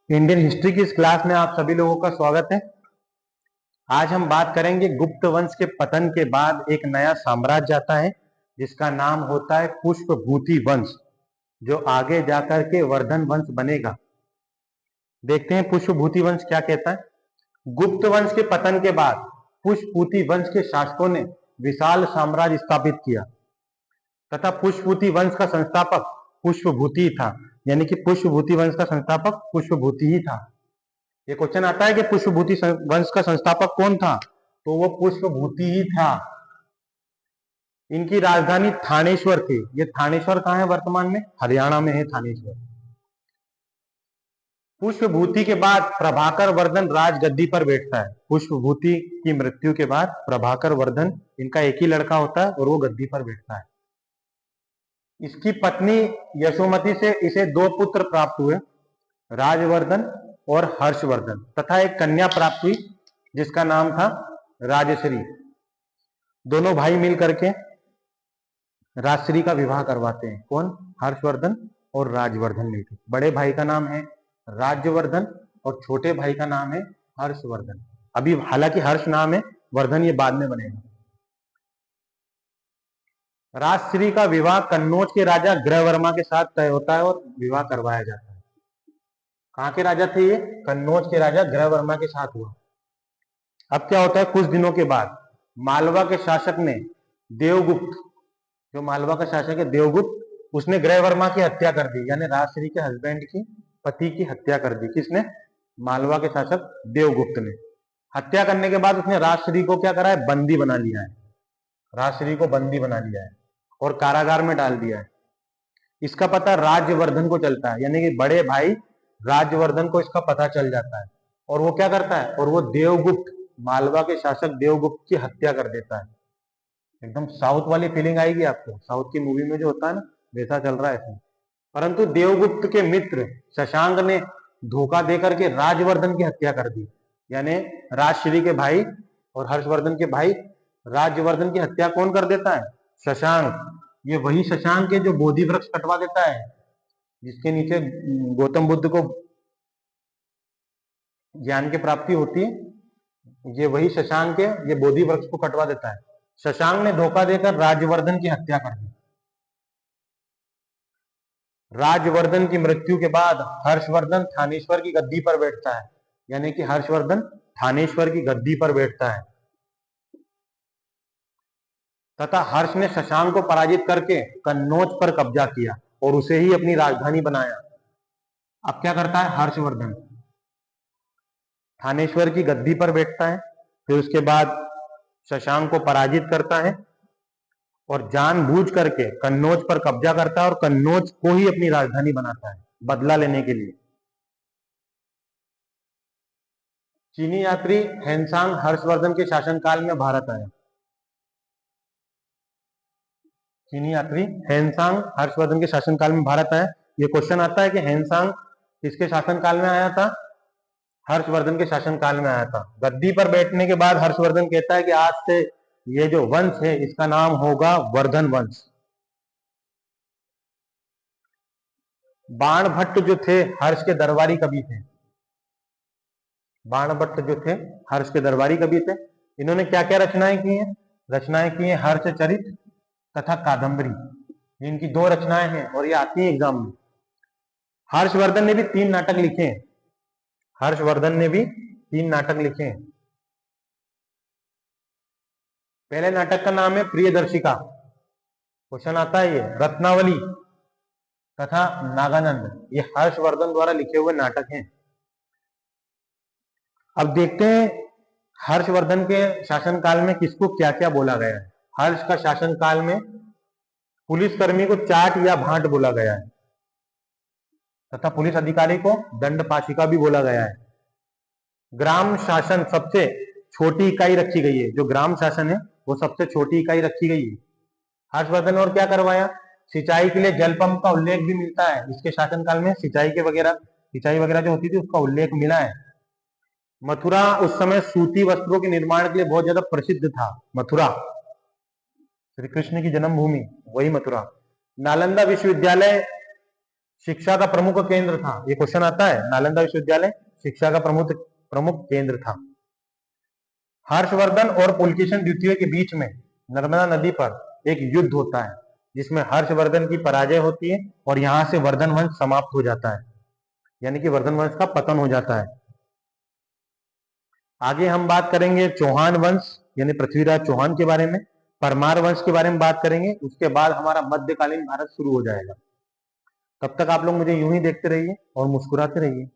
Indian history की इस class में आप सभी लोगों का स्वागत है। आज हम बात करेंगे गुप्त वंश के पतन के बाद एक नया साम्राज्य आता है जिसका नाम होता है पुष्पभूति वंश, जो आगे जाकर के वर्धन वंश बनेगा। देखते हैं पुष्पभूति वंश क्या कहता है। गुप्त वंश के पतन के बाद पुष्पभूति वंश के शासकों ने विशाल साम्राज्य स्थापित किया तथा पुष्पभूति वंश का संस्थापक पुष्पभूति था, यानी कि पुष्पभूति वंश का संस्थापक पुष्पभूति ही था। ये क्वेश्चन आता है कि पुष्पभूति वंश का संस्थापक कौन था, तो वो पुष्पभूति ही था। इनकी राजधानी थानेश्वर थी। ये थानेश्वर कहाँ है वर्तमान में? हरियाणा में है थानेश्वर। पुष्पभूति के बाद प्रभाकर वर्धन राजगद्दी पर बैठता है। पुष्पभूति की मृत्यु के बाद प्रभाकर वर्धन, इनका एक ही लड़का होता है और वो गद्दी पर बैठता है। इसकी पत्नी यशोमती से इसे 2 पुत्र प्राप्त हुए, राजवर्धन और हर्षवर्धन, तथा एक कन्या प्राप्त हुई जिसका नाम था राजश्री। दोनों भाई मिल करके राजश्री का विवाह करवाते हैं। कौन? हर्षवर्धन और राजवर्धन मिलकर। बड़े भाई का नाम है राज्यवर्धन और छोटे भाई का नाम है हर्षवर्धन। अभी हालांकि हर्ष नाम है, वर्धन ये बाद में बनेगा। राजश्री का विवाह कन्नौज के राजा ग्रहवर्मा के साथ तय होता है और विवाह करवाया जाता है। कहां के राजा थे ये? कन्नौज के राजा ग्रहवर्मा के साथ हुआ। अब क्या होता है, कुछ दिनों के बाद मालवा के शासक ने देवगुप्त, जो मालवा का शासक है देवगुप्त, उसने ग्रहवर्मा की हत्या कर दी, यानी राजश्री के हस्बैंड की, पति की हत्या कर दी। किसने? मालवा के शासक देवगुप्त ने। हत्या करने के बाद उसने राजश्री को क्या करा है? बंदी बना लिया है। राजश्री को बंदी बना लिया है और कारागार में डाल दिया है। इसका पता राज्यवर्धन को चलता है, यानी कि बड़े भाई राज्यवर्धन को इसका पता चल जाता है और वो क्या करता है? और वो देवगुप्त, मालवा के शासक देवगुप्त की हत्या कर देता है। एकदम साउथ वाली फीलिंग आएगी आपको, साउथ की मूवी में जो होता है ना, वैसा चल रहा है इसमें। परंतु देवगुप्त के मित्र शशांक ने धोखा देकर के राजवर्धन की हत्या कर दी, यानी राजश्री के भाई और हर्षवर्धन के भाई राज्यवर्धन की हत्या कौन कर देता है? शशांक। ये वही शशांक है जो बोधि वृक्ष कटवा देता है, जिसके नीचे गौतम बुद्ध को ज्ञान की प्राप्ति होती है। ये वही शशांक है, ये बोधि वृक्ष को कटवा देता है। शशांक ने धोखा देकर राज्यवर्धन की हत्या कर दी। राज्यवर्धन की मृत्यु के बाद हर्षवर्धन थानेश्वर की गद्दी पर बैठता है, यानी कि हर्षवर्धन थानेश्वर की गद्दी पर बैठता है तथा हर्ष ने शशांक को पराजित करके कन्नौज पर कब्जा किया और उसे ही अपनी राजधानी बनाया। अब क्या करता है हर्षवर्धन? थानेश्वर की गद्दी पर बैठता है, फिर उसके बाद शशांक को पराजित करता है और जानबूझ करके कन्नौज पर कब्जा करता है और कन्नौज को ही अपनी राजधानी बनाता है, बदला लेने के लिए। चीनी यात्री हेनसांग हर्षवर्धन के शासनकाल में भारत आया। चीनी यात्री हेनसांग हर्षवर्धन के शासनकाल में भारत आया। ये क्वेश्चन आता है कि हेनसांग किसके शासनकाल में आया था? हर्षवर्धन के शासनकाल में आया था। गद्दी पर बैठने के बाद हर्षवर्धन कहता है कि आज से ये जो वंश है इसका नाम होगा वर्धन वंश। बाणभट्ट जो थे हर्ष के दरबारी कवि थे। बाणभट्ट जो थे हर्ष के दरबारी कवि थे। इन्होंने क्या क्या रचनाएं की हैं? रचनाएं की हैं हर्षचरित तथा कादंबरी। इनकी 2 रचनाएं हैं और ये आती है एग्जाम में। हर्षवर्धन ने भी 3 नाटक लिखे हैं। हर्षवर्धन ने भी 3 नाटक लिखे हैं। पहले नाटक का नाम है प्रियदर्शिका। क्वेश्चन आता है ये। रत्नावली तथा नागानंद, ये हर्षवर्धन द्वारा लिखे हुए नाटक हैं। अब देखते हैं हर्षवर्धन के शासनकाल में किसको क्या क्या बोला गया है। हर्ष का शासनकाल में पुलिसकर्मी को चाट या भांट बोला गया है तथा पुलिस अधिकारी को दंडपाशिका भी बोला गया है। ग्राम शासन सबसे छोटी इकाई रखी गई है। जो ग्राम शासन है वो सबसे छोटी इकाई रखी गई है। हर्षवर्धन और क्या करवाया? सिंचाई के लिए जल पंप का उल्लेख भी मिलता है। इसके शासनकाल में सिंचाई वगैरह जो होती थी उसका उल्लेख मिला है। मथुरा उस समय सूती वस्त्रों के निर्माण के लिए बहुत ज्यादा प्रसिद्ध था। मथुरा श्री कृष्ण की जन्मभूमि, वही मथुरा। नालंदा विश्वविद्यालय शिक्षा का प्रमुख केंद्र था? ये क्वेश्चन आता है। नालंदा विश्वविद्यालय शिक्षा का प्रमुख प्रमुख केंद्र था। हर्षवर्धन और पुलकेशिन द्वितीय के बीच में नर्मदा नदी पर एक युद्ध होता है जिसमें हर्षवर्धन की पराजय होती है और यहां से वर्धन वंश समाप्त हो जाता है, यानी कि वर्धन वंश का पतन हो जाता है। आगे हम बात करेंगे चौहान वंश यानी पृथ्वीराज चौहान के बारे में, परमार वंश के बारे में बात करेंगे। उसके बाद हमारा मध्यकालीन भारत शुरू हो जाएगा। तब तक आप लोग मुझे यूं ही देखते रहिए और मुस्कुराते रहिए।